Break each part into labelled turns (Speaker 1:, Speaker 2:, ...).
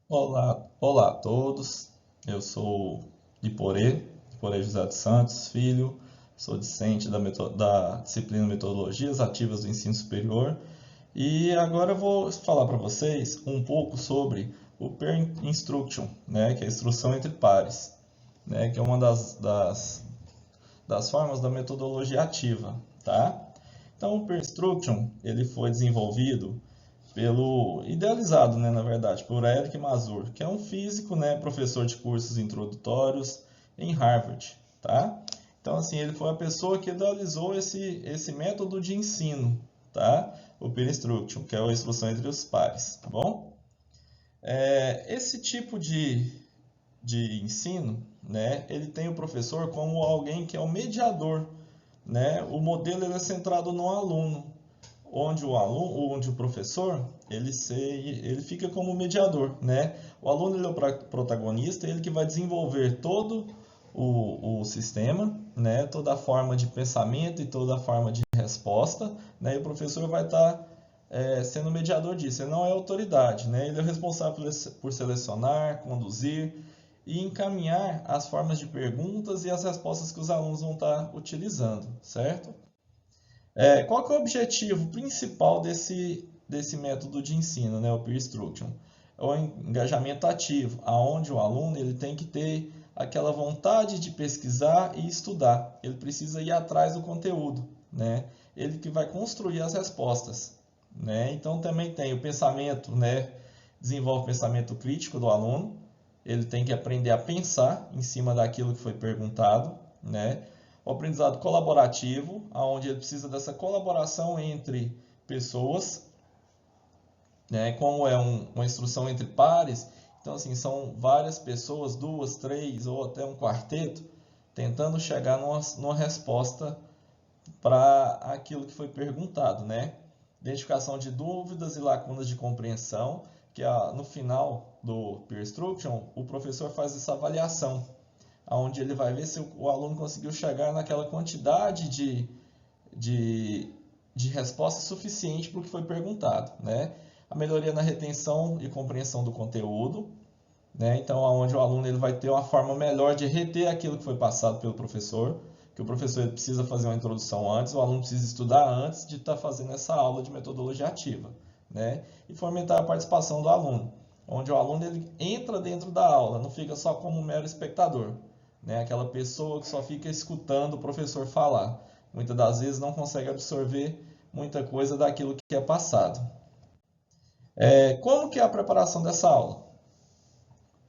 Speaker 1: Olá a todos. Eu sou Iporê José dos Santos Filho, sou discente da disciplina Metodologias Ativas do Ensino Superior e agora eu vou falar para vocês um pouco sobre o Peer Instruction, né, que é a instrução entre pares, né, que é uma das formas da metodologia ativa, tá? Então, o Peer Instruction ele foi desenvolvido idealizado, né, na verdade, por Eric Mazur, que é um físico, né, professor de cursos introdutórios em Harvard, tá? Então, assim, ele foi a pessoa que idealizou esse método de ensino, tá? O peer instruction, que é a instrução entre os pares, tá bom? Esse tipo de ensino, né, ele tem o professor como alguém que é o mediador, né? O modelo ele é centrado no aluno, onde o professor ele fica como mediador, né? O aluno ele é o protagonista, ele que vai desenvolver todo o sistema, né? Toda a forma de pensamento e toda a forma de resposta, né? E o professor vai estar sendo mediador disso. Ele não é autoridade, né? Ele é responsável por selecionar, conduzir e encaminhar as formas de perguntas e as respostas que os alunos vão estar utilizando, certo? Qual que é o objetivo principal desse método de ensino, né, o peer instruction? É o engajamento ativo, aonde o aluno ele tem que ter aquela vontade de pesquisar e estudar. Ele precisa ir atrás do conteúdo, né? Ele que vai construir as respostas, né? Então também tem o pensamento, né? Desenvolve o pensamento crítico do aluno. Ele tem que aprender a pensar em cima daquilo que foi perguntado, né? O aprendizado colaborativo, onde ele precisa dessa colaboração entre pessoas, né? Como é uma instrução entre pares, então assim são várias pessoas, duas, três ou até um quarteto, tentando chegar numa resposta para aquilo que foi perguntado, né? Identificação de dúvidas e lacunas de compreensão, que no final do peer instruction o professor faz essa avaliação, onde ele vai ver se o aluno conseguiu chegar naquela quantidade de, de resposta suficiente para o que foi perguntado, né? A melhoria na retenção e compreensão do conteúdo, né? Então, onde o aluno ele vai ter uma forma melhor de reter aquilo que foi passado pelo professor, que o professor ele precisa fazer uma introdução antes, o aluno precisa estudar antes de estar fazendo essa aula de metodologia ativa, né? E fomentar a participação do aluno, onde o aluno ele entra dentro da aula, não fica só como um mero espectador, né? Aquela pessoa que só fica escutando o professor falar. Muitas das vezes não consegue absorver muita coisa daquilo que é passado. Como que é a preparação dessa aula?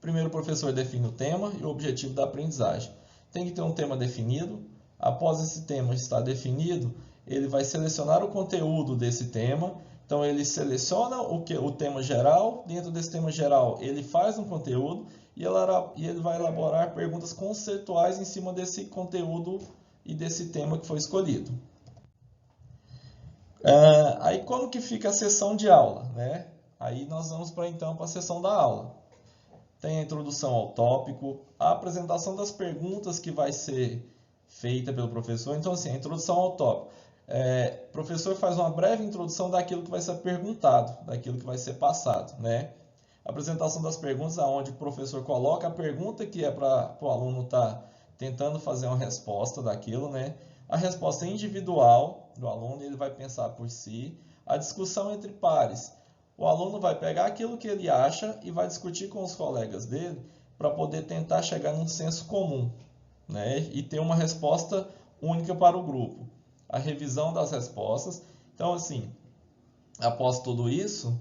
Speaker 1: Primeiro, o professor define o tema e o objetivo da aprendizagem. Tem que ter um tema definido. Após esse tema estar definido, ele vai selecionar o conteúdo desse tema. Então, ele seleciona o tema geral. Dentro desse tema geral, ele faz um conteúdo e ele vai elaborar perguntas conceituais em cima desse conteúdo e desse tema que foi escolhido. Aí, como que fica a sessão de aula, né? Aí nós vamos para a sessão da aula. Tem a introdução ao tópico, a apresentação das perguntas que vai ser feita pelo professor. Então, assim, a introdução ao tópico. O professor faz uma breve introdução daquilo que vai ser perguntado, daquilo que vai ser passado, né? A apresentação das perguntas, onde o professor coloca a pergunta que é para o aluno estar tentando fazer uma resposta daquilo, né? A resposta individual do aluno, ele vai pensar por si. A discussão entre pares, o aluno vai pegar aquilo que ele acha e vai discutir com os colegas dele para poder tentar chegar num senso comum, né? E ter uma resposta única para o grupo. A revisão das respostas. Então, assim, após tudo isso,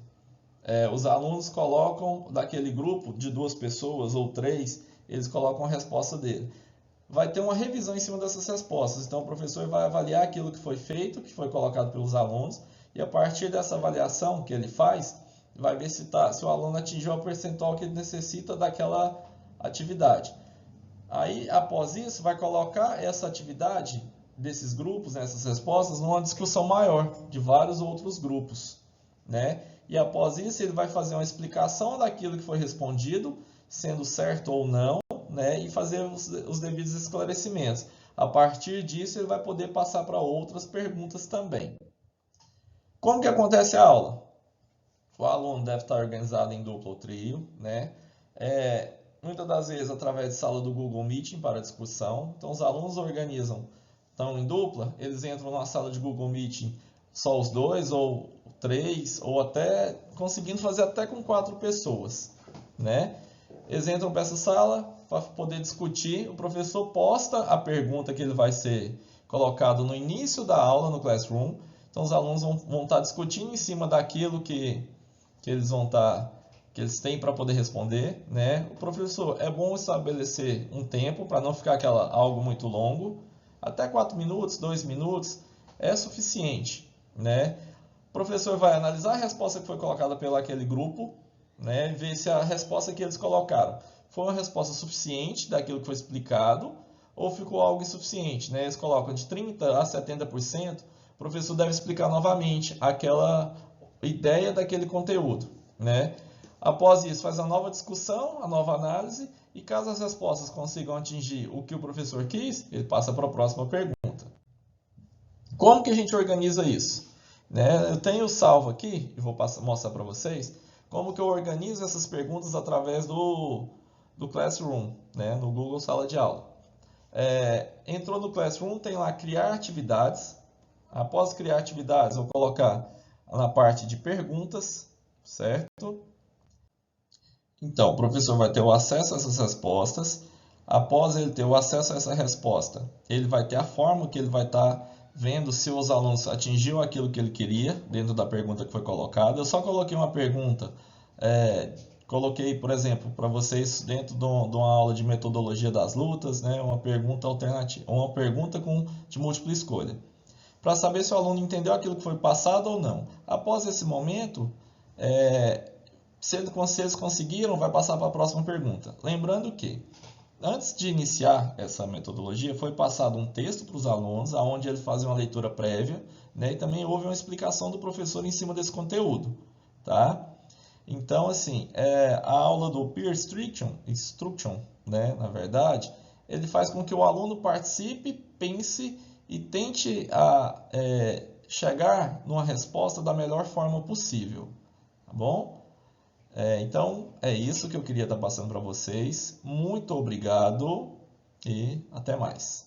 Speaker 1: os alunos colocam daquele grupo de duas pessoas ou três, eles colocam a resposta dele. Vai ter uma revisão em cima dessas respostas. Então, o professor vai avaliar aquilo que foi feito, que foi colocado pelos alunos, e a partir dessa avaliação que ele faz, vai ver se o aluno atingiu o percentual que ele necessita daquela atividade. Aí, após isso, vai colocar essa atividade desses grupos, né, essas respostas, numa discussão maior de vários outros grupos, né? E após isso, ele vai fazer uma explicação daquilo que foi respondido, sendo certo ou não, né? E fazer os devidos esclarecimentos. A partir disso, ele vai poder passar para outras perguntas também. Como que acontece a aula? o aluno deve estar organizado em dupla ou trio, né? Muitas das vezes através de sala do Google Meeting para discussão. Então, os alunos organizam, estão em dupla, eles entram na sala de Google Meeting só os dois, ou três, ou até conseguindo fazer até com 4 pessoas, né? Eles entram para essa sala para poder discutir. O professor posta a pergunta que ele vai ser colocado no início da aula no Classroom. Então, os alunos vão estar discutindo em cima daquilo que eles têm para poder responder, né? O professor, é bom estabelecer um tempo para não ficar algo muito longo. Até 4 minutos, 2 minutos é suficiente, né? O professor vai analisar a resposta que foi colocada pelo aquele grupo, né? E ver se a resposta que eles colocaram foi uma resposta suficiente daquilo que foi explicado ou ficou algo insuficiente, né? Eles colocam de 30% a 70%, o professor deve explicar novamente aquela ideia daquele conteúdo, né? Após isso, faz a nova discussão, a nova análise, e caso as respostas consigam atingir o que o professor quis, ele passa para a próxima pergunta. Como que a gente organiza isso? Né? Eu tenho salvo aqui, e vou mostrar para vocês, como que eu organizo essas perguntas através do Classroom, né? No Google Sala de Aula. Entrou no Classroom, tem lá criar atividades. Após criar atividades, eu vou colocar na parte de perguntas, certo? Então, o professor vai ter o acesso a essas respostas. Após ele ter o acesso a essa resposta, ele vai ter a forma que ele vai estar vendo se os alunos atingiram aquilo que ele queria dentro da pergunta que foi colocada. Eu só coloquei uma pergunta, coloquei, por exemplo, para vocês dentro de uma aula de metodologia das lutas, né, uma pergunta alternativa, uma pergunta de múltipla escolha, para saber se o aluno entendeu aquilo que foi passado ou não. Após esse momento, se eles conseguiram, vai passar para a próxima pergunta. Lembrando que, antes de iniciar essa metodologia, foi passado um texto para os alunos, onde eles fazem uma leitura prévia, né, e também houve uma explicação do professor em cima desse conteúdo. Tá? Então, assim, a aula do Peer Instruction, né, na verdade, ele faz com que o aluno participe, pense e tente chegar numa resposta da melhor forma possível. Tá bom? Então, é isso que eu queria estar passando para vocês. Muito obrigado e até mais.